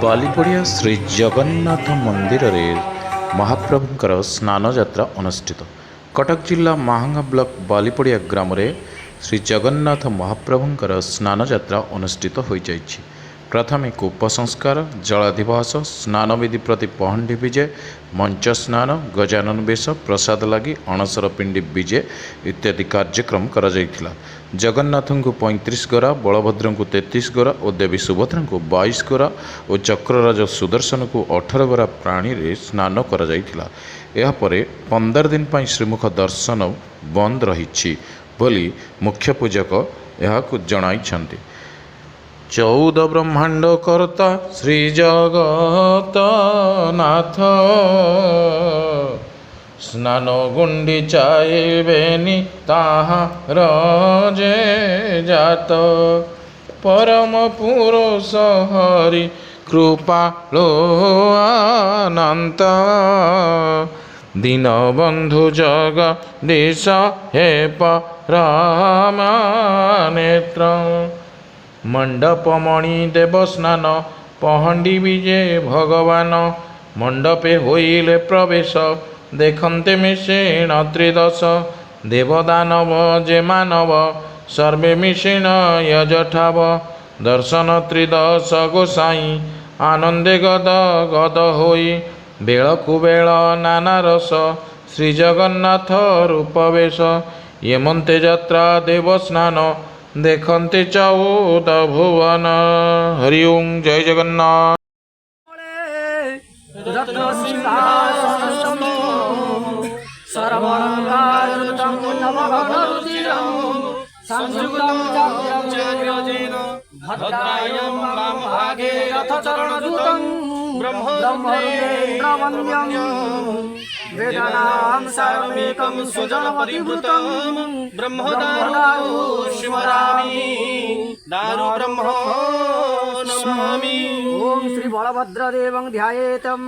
ବାଲିପଡ଼ିଆ ଶ୍ରୀ ଜଗନ୍ନାଥ ମନ୍ଦିରରେ ମହାପ୍ରଭୁଙ୍କର ସ୍ନାନ ଯାତ୍ରା ଅନୁଷ୍ଠିତ। କଟକ ଜିଲ୍ଲା ମାହାଙ୍ଗା ବ୍ଲକ ବାଲିପଡ଼ିଆ ଗ୍ରାମରେ ଶ୍ରୀ ଜଗନ୍ନାଥ ମହାପ୍ରଭୁଙ୍କର ସ୍ନାନ ଯାତ୍ରା ଅନୁଷ୍ଠିତ ହୋଇଯାଇଛି। ପ୍ରଥମେ କୂପ ସଂସ୍କାର, ଜଳାଧିବାସ, ସ୍ନାନବିଧି ପ୍ରତି ପହଣ୍ଡି ବିଜେ, ମଞ୍ଚ ସ୍ନାନ, ଗଜାନନ ବେଶ, ପ୍ରସାଦ ଲାଗି, ଅଣସର ପିଣ୍ଡି ବିଜେ ଇତ୍ୟାଦି କାର୍ଯ୍ୟକ୍ରମ କରାଯାଇଥିଲା। ଜଗନ୍ନାଥଙ୍କୁ 35 ଗରା, ବଳଭଦ୍ରଙ୍କୁ 33 ଗରା ଓ ଦେବୀ ସୁଭଦ୍ରାଙ୍କୁ 22 ଗରା ଓ ଚକ୍ରରାଜ ସୁଦର୍ଶନକୁ 18 ଗରା ପାଣିରେ ସ୍ନାନ କରାଯାଇଥିଲା। ଏହାପରେ 15 ଦିନ ପାଇଁ ଶ୍ରୀମୁଖ ଦର୍ଶନ ବନ୍ଦ ରହିଛି ବୋଲି ମୁଖ୍ୟ ପୂଜକ ଏହାକୁ ଜଣାଇଛନ୍ତି। 14 ବ୍ରହ୍ମାଣ୍ଡ କର୍ତ୍ତା ଶ୍ରୀ ଜଗତନାଥ ସ୍ନାନ ଗୁଣ୍ଡିଚାଇବେନି ତାହାର ଯେ ଜାତ, ପରମ ପୁରୁଷ ହରି କୃପାଳୁ ଅନନ୍ତ, ଦୀନବନ୍ଧୁ ଜଗଦୀଶ ହେ ପରମ ନେତ୍ର। ମଣ୍ଡପମଣି ଦେବସ୍ନାନ ପହଣ୍ଡି ବିଜେ ଭଗବାନ, ମଣ୍ଡପେ ହୋଇଲେ ପ୍ରବେଶ ଦେଖନ୍ତେ ମିଶିଣ ତ୍ରିଦଶ, ଦେବଦାନବ ଯେ ମାନବ ସର୍ବେ ମିଶିଣ ୟଜଠାବ, ଦର୍ଶନ ତ୍ରିଦଶ ଗୋସାଇଁ ଆନନ୍ଦେ ଗଦ ଗଦ ହୋଇ, ବେଳକୁ ବେଳ ନାନା ରସ ଶ୍ରୀ ଜଗନ୍ନାଥ ରୂପ ବେଶ, ଏମନ୍ତେ ଯାତ୍ରା ଦେବସ୍ନାନ ଦେଖନ୍ତେ 14 ଭୁବନ। ହରି ଓಂ, ଜୟ ଜଗନ୍ନାଥ। भद्रायं वामभागे रथचरणदूतं ब्रह्मरुद्रेन्द्रवन्द्यं, वेदानां सारमेकं सुजनपतिभृतं ब्रह्मदारु स्मरामि, दारु ब्रह्मो नमामि। ॐ श्री बलभद्रदेवं ध्यायेतम्।